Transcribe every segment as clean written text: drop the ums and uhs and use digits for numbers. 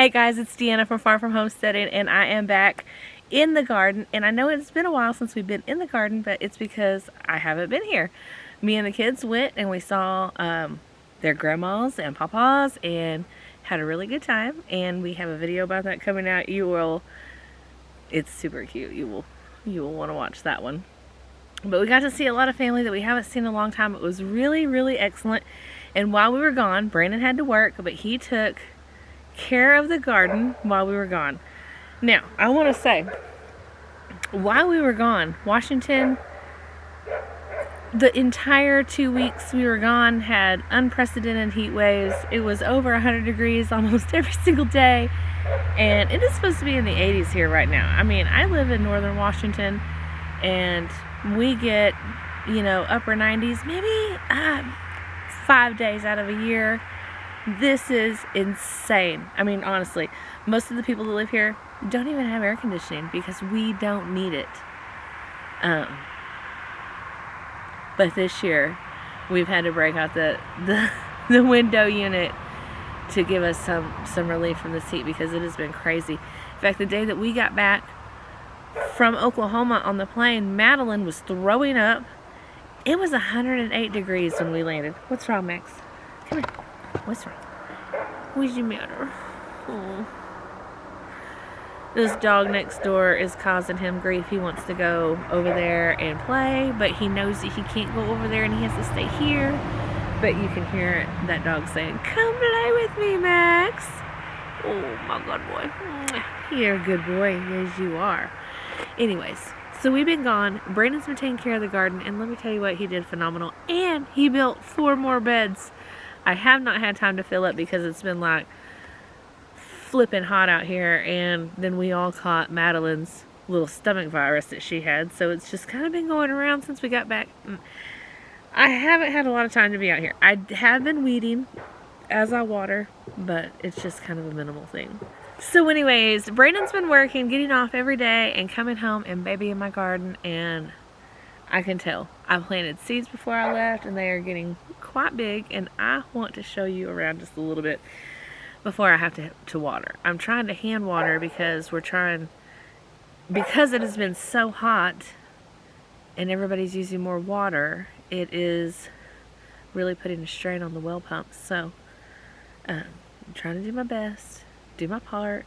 Hey guys, it's Deanna from Far From Homesteading, and I am back in the garden. And I know it's been a while since we've been in the garden, but it's because I haven't been here. Me and the kids went and we saw their grandmas and papas and had a really good time. And we have a video about that coming out. It's super cute. You will want to watch that one. But we got to see a lot of family that we haven't seen in a long time. It was really, really excellent. And while we were gone, Brandon had to work, but he took care of the garden while we were gone. Now, I want to say, while we were gone, Washington, the entire 2 weeks we were gone, had unprecedented heat waves. It was over 100 degrees almost every single day, and it is supposed to be in the 80s here right now. I mean, I live in northern Washington, and we get, upper 90s, maybe 5 days out of a year. This is insane. I mean, honestly, most of the people that live here don't even have air conditioning because we don't need it. But this year, we've had to break out the window unit to give us some relief from this heat because it has been crazy. In fact, the day that we got back from Oklahoma on the plane, Madeline was throwing up. It was 108 degrees when we landed. What's wrong, Max? Come here. What's wrong? What's the matter? Oh. This dog next door is causing him grief. He wants to go over there and play, but he knows that he can't go over there and he has to stay here. But you can hear that dog saying, "Come play with me, Max." Oh, my good boy. You're a good boy, as you are. Anyways, so we've been gone. Brandon's been taking care of the garden, and let me tell you what, he did phenomenal. And he built 4 more beds. I have not had time to fill up because it's been like flipping hot out here, and then we all caught Madeline's little stomach virus that she had, so it's just kind of been going around since we got back. I haven't had a lot of time to be out here. I have been weeding as I water, but it's just kind of a minimal thing. So anyways, Brandon's been working, getting off every day and coming home and babying my garden, and I can tell. I planted seeds before I left and they are getting quite big, and I want to show you around just a little bit before I have to water. I'm trying to hand water because because it has been so hot and everybody's using more water, it is really putting a strain on the well pumps. So I'm trying to do my best, do my part,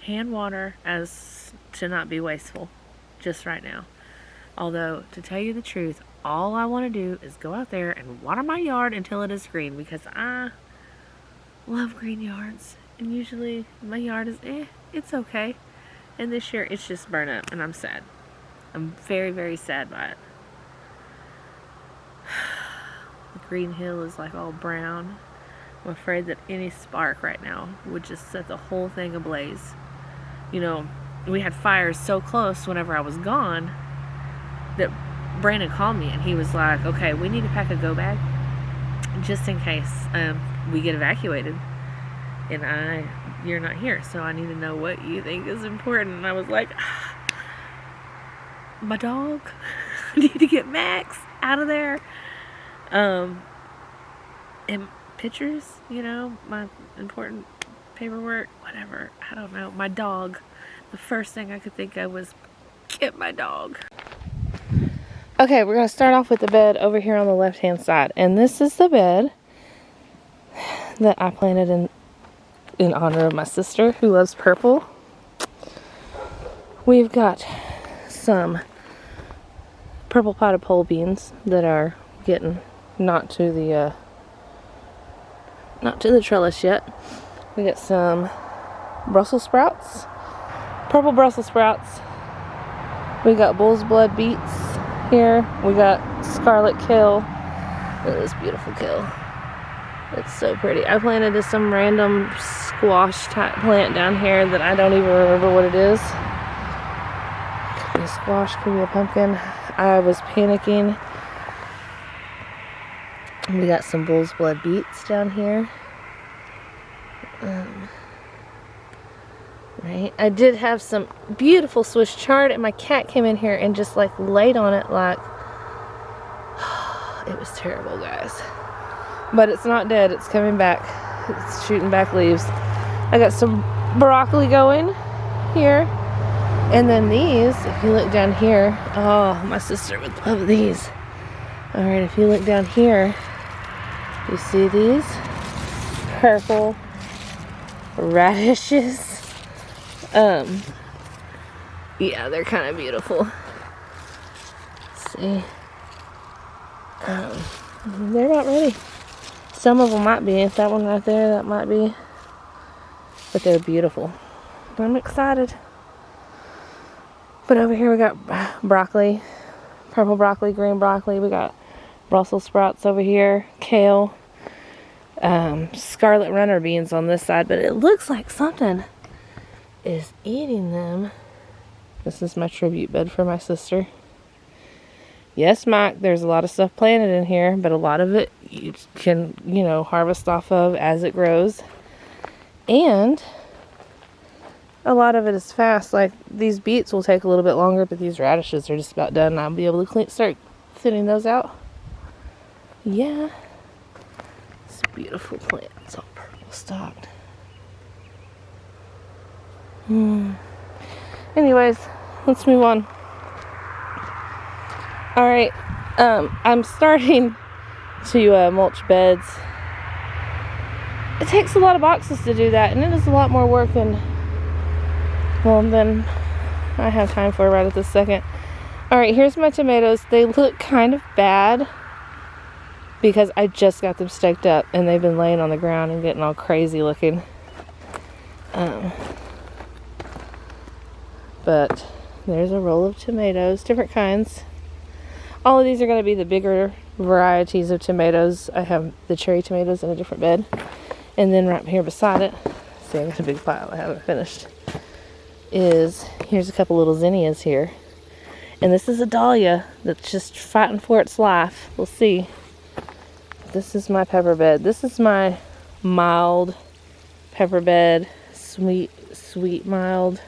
hand water as to not be wasteful just right now. Although, to tell you the truth, all I want to do is go out there and water my yard until it is green, because I love green yards. And usually my yard is, it's okay. And this year it's just burnt up and I'm sad. I'm very, very sad by it. The green hill is like all brown. I'm afraid that any spark right now would just set the whole thing ablaze. We had fires so close whenever I was gone that Brandon called me and he was like, "Okay, we need to pack a go bag just in case we get evacuated and you're not here, so I need to know what you think is important." And I was like, my dog. I need to get Max out of there. And pictures, my important paperwork, whatever. I don't know. My dog. The first thing I could think of was get my dog. Okay, we're going to start off with the bed over here on the left-hand side. And this is the bed that I planted in honor of my sister who loves purple. We've got some purple potted pole beans that are getting not to the trellis yet. We got some Brussels sprouts, purple Brussels sprouts. We got bull's blood beets here. We got scarlet kale. Look at this beautiful kale. It's so pretty. I planted just some random squash type plant down here that I don't even remember what it is. Could be a squash, could be a pumpkin. I was panicking. We got some bull's blood beets down here. Right. I did have some beautiful Swiss chard, and my cat came in here and just laid on it like it was terrible, guys. But it's not dead. It's coming back. It's shooting back leaves. I got some broccoli going here. And then these, if you look down here, oh, my sister would love these. All right, if you look down here, you see these purple radishes. Yeah, they're kind of beautiful. Let's see. They're not ready. Some of them might be. If that one right there, that might be. But they're beautiful. I'm excited. But over here we got broccoli, purple broccoli, green broccoli. We got Brussels sprouts over here, kale, scarlet runner beans on this side. But it looks like something is eating them. This is my tribute bed for my sister. Yes, Mike, there's a lot of stuff planted in here, but a lot of it you can, you know, harvest off of as it grows. And a lot of it is fast. Like these beets will take a little bit longer, but these radishes are just about done. I'll be able to start thinning those out. Yeah. It's a beautiful plant. It's all purple stalked. Anyways, let's move on. Alright, I'm starting to mulch beds. It takes a lot of boxes to do that, and it is a lot more work than I have time for right at this second. Alright, here's my tomatoes. They look kind of bad because I just got them staked up and they've been laying on the ground and getting all crazy looking. But there's a roll of tomatoes, different kinds. All of these are going to be the bigger varieties of tomatoes. I have the cherry tomatoes in a different bed. And then right here beside it, see, I got a big pile I haven't finished, here's a couple little zinnias here. And this is a dahlia that's just fighting for its life. We'll see. This is my pepper bed. This is my mild pepper bed. Sweet, mild,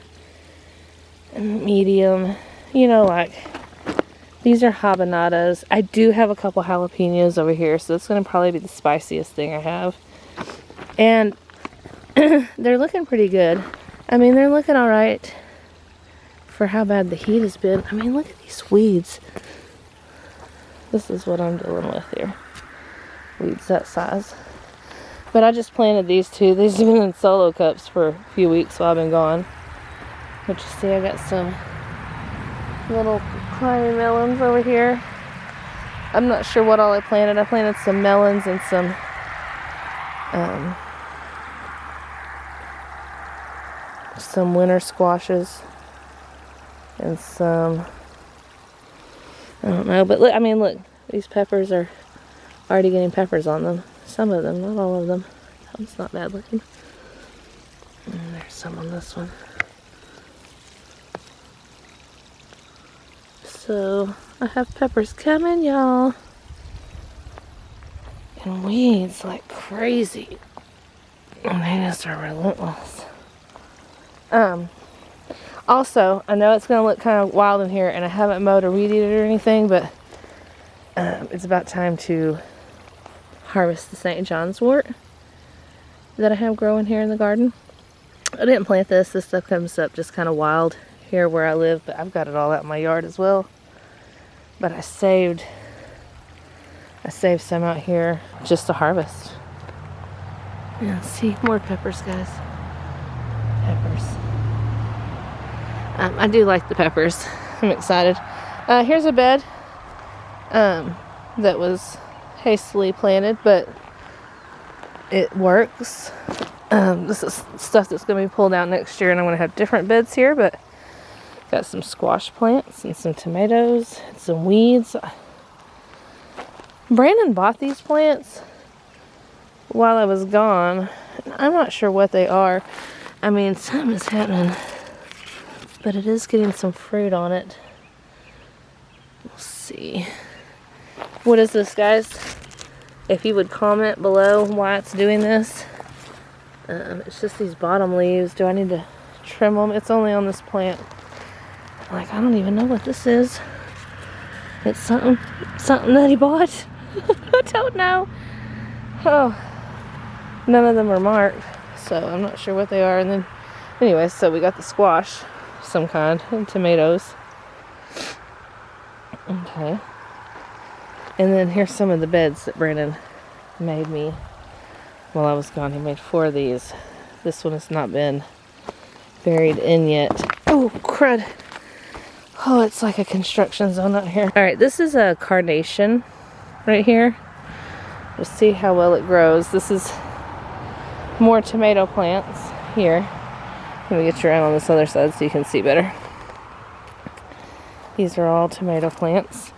medium. You know, like, these are habanadas. I do have a couple jalapenos over here, so it's going to probably be the spiciest thing I have. And they're looking pretty good. I mean, they're looking alright for how bad the heat has been. I mean, look at these weeds. This is what I'm dealing with here. Weeds that size. But I just planted these two. These have been in solo cups for a few weeks while I've been gone. But you see, I got some little climbing melons over here. I'm not sure what all I planted. I planted some melons and some winter squashes and some, I don't know, but look, I mean, look, these peppers are already getting peppers on them. Some of them, not all of them. That one's not bad looking. And there's some on this one. So I have peppers coming, y'all. And weeds like crazy. And they just are relentless. Also, I know it's going to look kind of wild in here, and I haven't mowed or weed eated or anything, but it's about time to harvest the St. John's wort that I have growing here in the garden. I didn't plant this. This stuff comes up just kind of wild here where I live, but I've got it all out in my yard as well. But I saved some out here just to harvest. Yeah, see, more peppers, guys. Peppers. I do like the peppers. I'm excited. Here's a bed that was hastily planted, but it works. This is stuff that's going to be pulled out next year, and I'm going to have different beds here, but got some squash plants and some tomatoes and some weeds. Brandon bought these plants while I was gone. I'm not sure what they are. I mean, something is happening, but it is getting some fruit on it. We'll see. What is this, guys? If you would comment below why it's doing this. It's just these bottom leaves. Do I need to trim them? It's only on this plant. Like, I don't even know what this is. It's something that he bought. I don't know. Oh, none of them are marked, so I'm not sure what they are. And then Anyway, so we got the squash, some kind, and tomatoes. Okay. And then here's some of the beds that Brandon made me while I was gone. He made 4 of these. This one has not been buried in yet. Oh, crud. Oh, it's like a construction zone out here. Alright, this is a carnation right here. Let's see how well it grows. This is more tomato plants here. Let me get you around on this other side so you can see better. These are all tomato plants.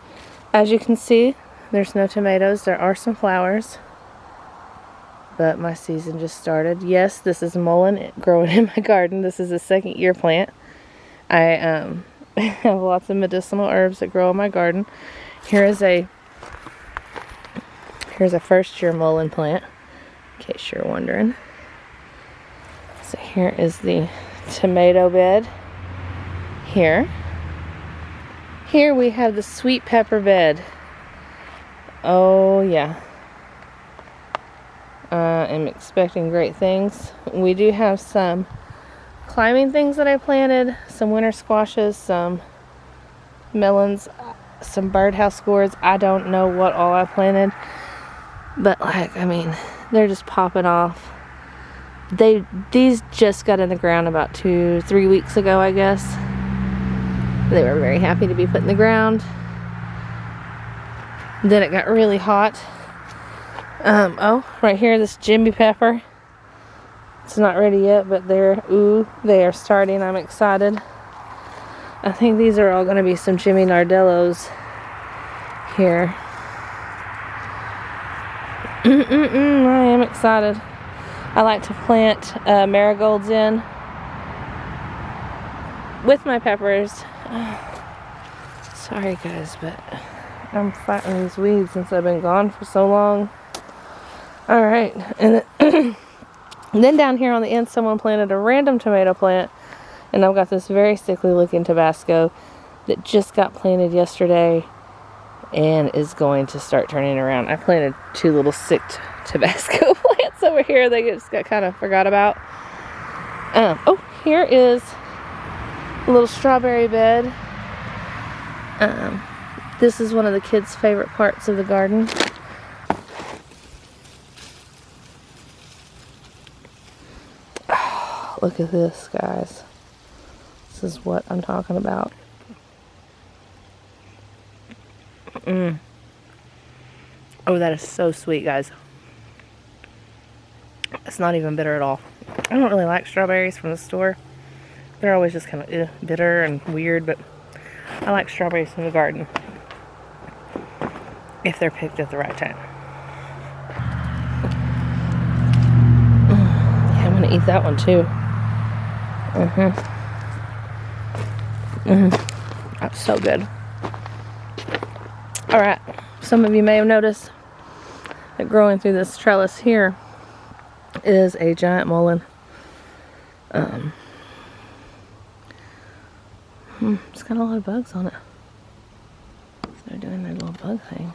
As you can see, there's no tomatoes. There are some flowers. But my season just started. Yes, this is mullein growing in my garden. This is a 2nd year plant. I have lots of medicinal herbs that grow in my garden. Here's a 1st year mullein plant, in case you're wondering. So here is the tomato bed. Here we have the sweet pepper bed. Oh yeah. I'm expecting great things. We do have some climbing things that I planted, some winter squashes, some melons, some birdhouse gourds. I don't know what all I planted, but like, I mean, they're just popping off. These just got in the ground about 2-3 weeks ago, I guess. They were very happy to be put in the ground. Then it got really hot. Oh, right here, this Jimmy pepper. It's not ready yet, but they are starting. I'm excited. I think these are all going to be some Jimmy Nardellos here. I am excited. I like to plant marigolds in with my peppers. Sorry guys, but I'm fighting these weeds since I've been gone for so long. Alright, and then down here on the end someone planted a random tomato plant, and I've got this very sickly looking Tabasco that just got planted yesterday and is going to start turning around. I planted 2 little sick Tabasco plants over here that just got kind of forgot about. Oh, here is a little strawberry bed. This is one of the kids' favorite parts of the garden. Oh, look at this, guys. This is what I'm talking about. Oh, that is so sweet, guys. It's not even bitter at all. I don't really like strawberries from the store. They're always just kind of bitter and weird, but I like strawberries from the garden if they're picked at the right time. Yeah, I'm gonna eat that one too. That's so good. Alright, some of you may have noticed that growing through this trellis here is a giant mullein. It's got a lot of bugs on it. So they're doing their little bug thing.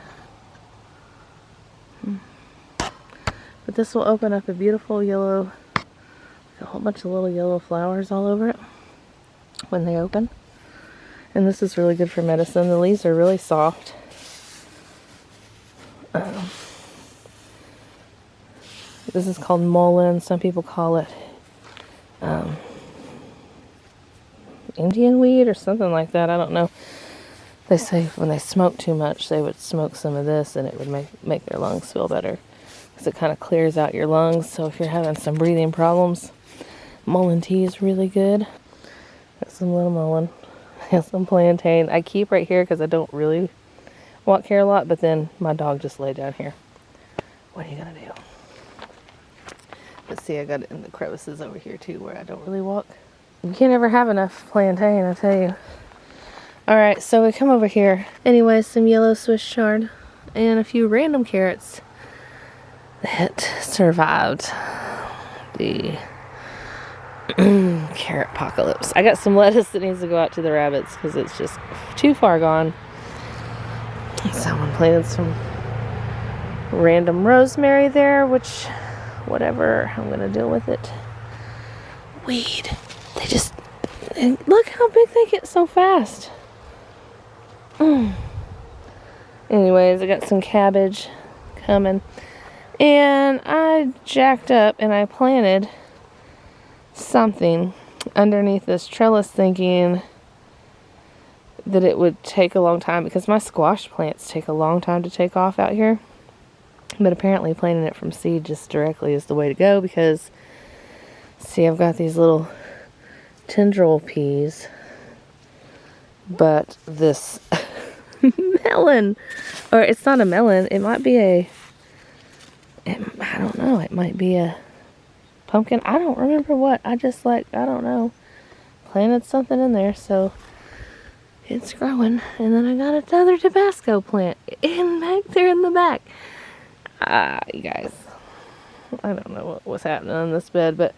But this will open up a beautiful yellow, a whole bunch of little yellow flowers all over it when they open. And this is really good for medicine. The leaves are really soft. This is called mullein. Some people call it Indian weed or something like that. I don't know. They say when they smoke too much, they would smoke some of this and it would make their lungs feel better. Because it kind of clears out your lungs. So if you're having some breathing problems, mullein tea is really good. Got some little mullein. Got some plantain. I keep right here because I don't really walk here a lot. But then my dog just laid down here. What are you going to do? But see, I got it in the crevices over here too where I don't really walk. You can't ever have enough plantain, I tell you. Alright, so we come over here. Anyway, some yellow Swiss chard and a few random carrots that survived the carrot apocalypse. I got some lettuce that needs to go out to the rabbits because it's just too far gone. Someone planted some random rosemary there, which, whatever, I'm going to deal with it. Weed. look how big they get so fast. Anyways, I got some cabbage coming. And I jacked up and I planted something underneath this trellis thinking that it would take a long time because my squash plants take a long time to take off out here. But apparently planting it from seed just directly is the way to go because, see, I've got these little tendril peas, but this melon, or it's not a melon, it might be I don't know, it might be a pumpkin. I don't remember what. I don't know, planted something in there, so it's growing. And then I got another Tabasco plant back there in the back. You guys, I don't know what was happening on this bed, but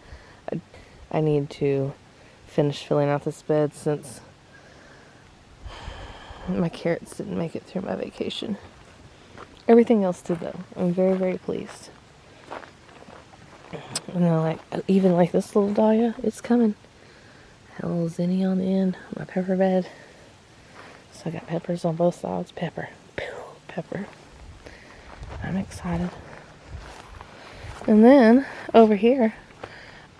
I need to finish filling out this bed since my carrots didn't make it through my vacation. Everything else did though. I'm very, very pleased. You know, even like this little dahlia, it's coming. Got a little zinnia on the end, my pepper bed. So I got peppers on both sides. Pepper. Pepper. I'm excited. And then over here,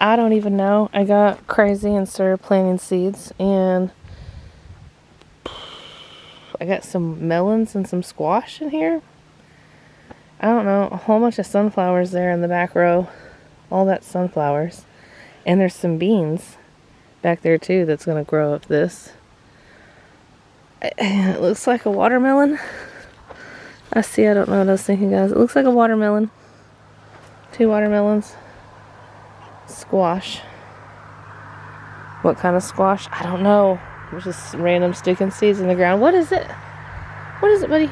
I don't even know. I got crazy and started planting seeds, and I got some melons and some squash in here. I don't know, a whole bunch of sunflowers there in the back row. All that's sunflowers. And there's some beans back there too that's going to grow up this. It looks like a watermelon. I don't know what I was thinking, guys. It looks like a watermelon. 2 watermelons. Squash. What kind of squash? I don't know. There's just random sticking seeds in the ground. What is it? What is it, buddy?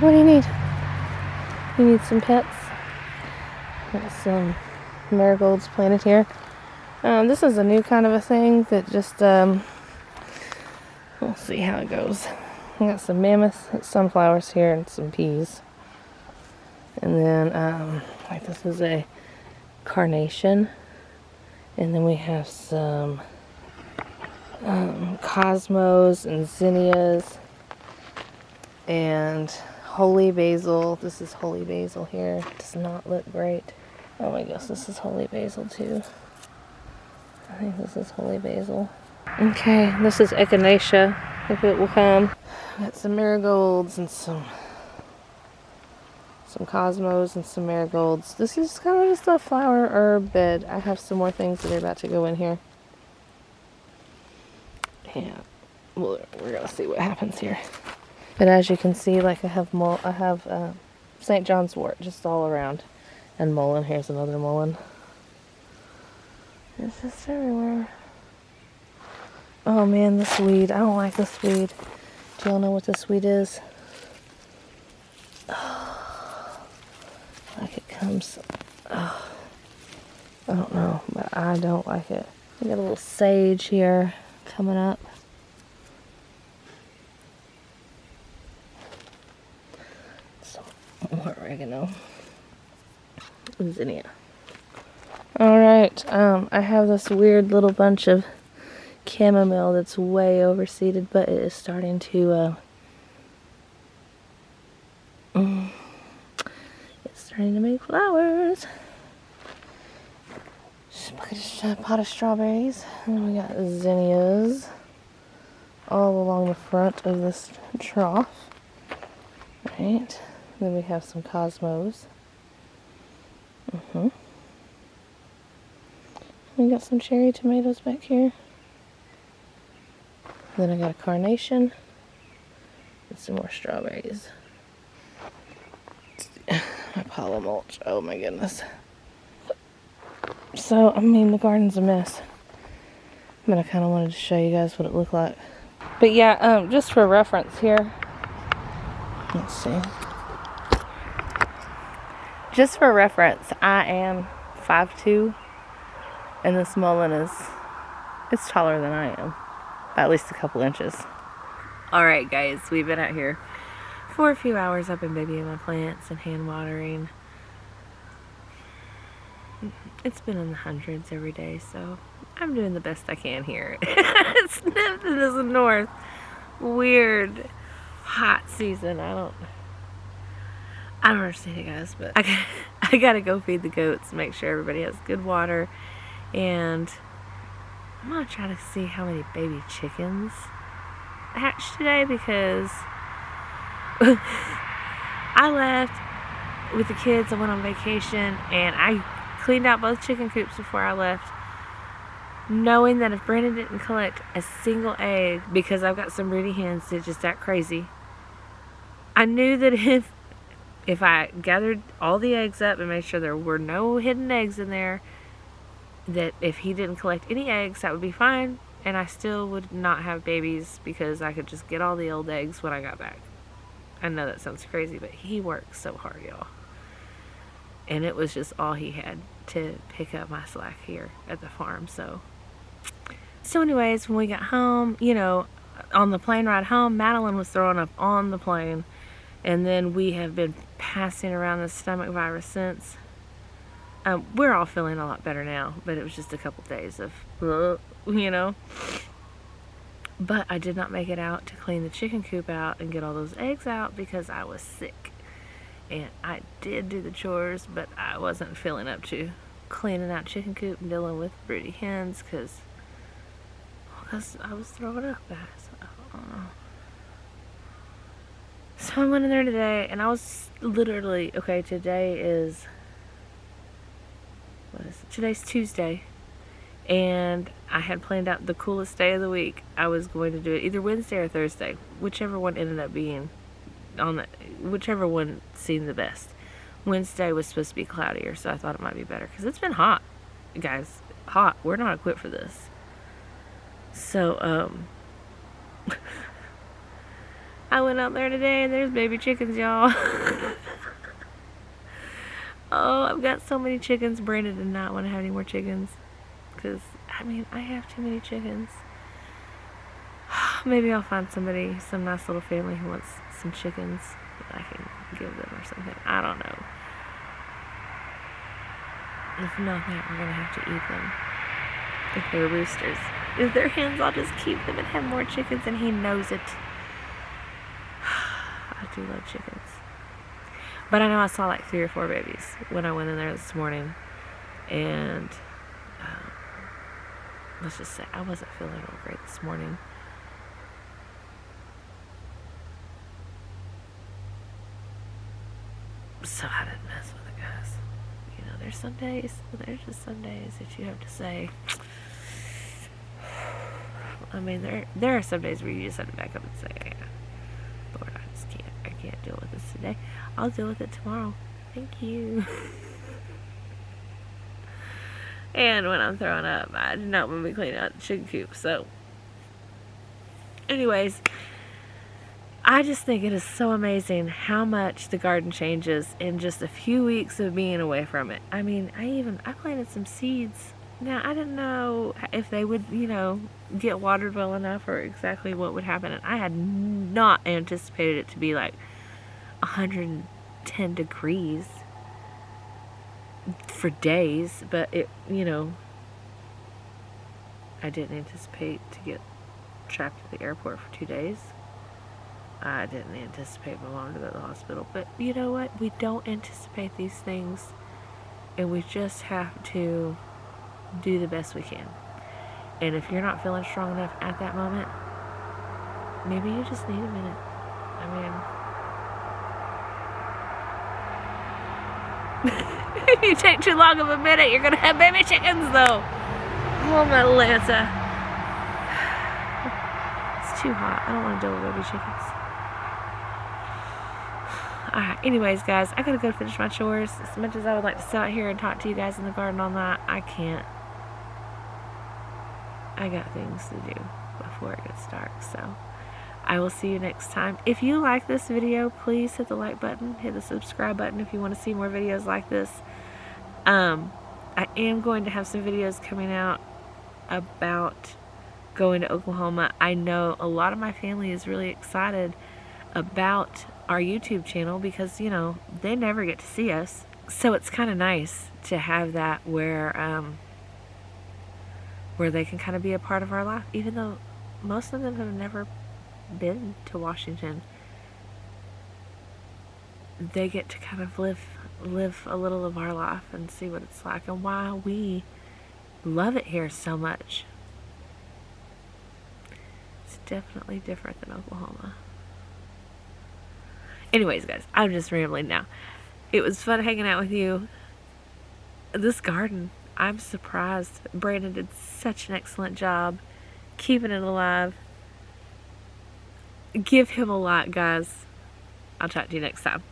What do you need? You need some pets? Got some marigolds planted here. This is a new kind of a thing that just, we'll see how it goes. I got some mammoth sunflowers here and some peas. And then, like this is a carnation. And then we have some cosmos and zinnias and holy basil. This is holy basil here. It does not look great. Oh my gosh, this is holy basil too. I think this is holy basil. Okay, this is echinacea, if it will come. Got some marigolds and some cosmos and some marigolds. This is kind of just a flower herb bed. I have some more things that are about to go in here. Yeah, we're gonna see what happens here. But as you can see, like I have St. John's wort just all around, and mullein. Here's another mullein. It's just everywhere. Oh man, this weed. I don't like this weed. Do y'all know what this weed is? Oh, like it comes. Oh, I don't know, but I don't like it. We got a little sage here coming up. Some more oregano. Zinnia. Alright, I have this weird little bunch of chamomile that's way overseeded, but it is starting to, it's starting to make flowers. Just a pot of strawberries. And we got zinnias all along the front of this trough. Right. Then we have some cosmos. We got some cherry tomatoes back here. Then I got a carnation and some more strawberries. My pile of mulch. Oh my goodness. So, I mean, the garden's a mess. But I kind of wanted to show you guys what it looked like. But yeah, just for reference here. Let's see. Just for reference, I am 5'2". And this mullein it's taller than I am. By at least a couple inches. Alright guys, we've been out here for a few hours. I've been babying my plants and hand watering. it's been in the hundreds every day, so I'm doing the best I can here. It's nothing is north. Weird hot season. I don't understand it, guys, but I gotta go feed the goats, make sure everybody has good water, and I'm gonna try to see how many baby chickens hatched today, because I left with the kids. I went on vacation and I cleaned out both chicken coops before I left, knowing that if Brandon didn't collect a single egg, because I've got some broody hens that just act crazy, I knew that if I gathered all the eggs up and made sure there were no hidden eggs in there, that if he didn't collect any eggs, that would be fine, and I still would not have babies, because I could just get all the old eggs when I got back. I know that sounds crazy, but he works so hard, y'all. And it was just all he had to pick up my slack here at the farm. So anyways, when we got home, you know, on the plane ride home, Madeline was throwing up on the plane. And then we have been passing around the stomach virus since. We're all feeling a lot better now, but it was just a couple days of, you know. But I did not make it out to clean the chicken coop out and get all those eggs out because I was sick. And I did do the chores, but I wasn't feeling up to cleaning out chicken coop and dealing with broody hens, because I was throwing up, guys. I don't know. So I went in there today, and I was literally, okay, today is, what is it? Today's Tuesday, and I had planned out the coolest day of the week. I was going to do it either Wednesday or Thursday, whichever one ended up being whichever one seemed the best. Wednesday was supposed to be cloudier, so I thought it might be better, because it's been hot, guys, hot. We're not equipped for this. So, I went out there today and there's baby chickens, y'all. Oh, I've got so many chickens. Brandon did not want to have any more chickens, because, I mean, I have too many chickens. Maybe I'll find somebody, some nice little family who wants some chickens that I can give them or something. I don't know. If not that, we're going to have to eat them. If they're roosters. If they're hens, I'll just keep them and have more chickens, and he knows it. I do love chickens. But I know I saw like 3 or 4 babies when I went in there this morning. And let's just say I wasn't feeling real great this morning. So I didn't mess with it, guys. You know, there's just some days that you have to say, I mean, there are some days where you just have to back up and say, yeah, Lord, I can't deal with this today. I'll deal with it tomorrow. Thank you. And when I'm throwing up, I do not want to be cleaning out the chicken coop. So, anyways, I just think it is so amazing how much the garden changes in just a few weeks of being away from it. I mean, I planted some seeds. Now, I didn't know if they would, you know, get watered well enough or exactly what would happen. And I had not anticipated it to be like 110 degrees for days. But it, you know, I didn't anticipate to get trapped at the airport for 2 days. I didn't anticipate my mom to go to the hospital. But you know what? We don't anticipate these things. And we just have to do the best we can. And if you're not feeling strong enough at that moment, maybe you just need a minute. I mean, if you take too long of a minute, you're gonna have baby chickens though. Oh my Lanta. It's too hot. I don't want to deal with baby chickens. Alright, anyways guys, I gotta go finish my chores. As much as I would like to sit out here and talk to you guys in the garden all night, I can't. I got things to do before it gets dark, so I will see you next time. If you like this video, please hit the like button, hit the subscribe button if you want to see more videos like this. I am going to have some videos coming out about going to Oklahoma. I know a lot of my family is really excited about our YouTube channel because, you know, they never get to see us. So it's kind of nice to have that where they can kind of be a part of our life, even though most of them have never been to Washington. They get to kind of live a little of our life and see what it's like and why we love it here so much. It's definitely different than Oklahoma. Anyways, guys, I'm just rambling now. It was fun hanging out with you. This garden, I'm surprised. Brandon did such an excellent job keeping it alive. Give him a like, guys. I'll talk to you next time.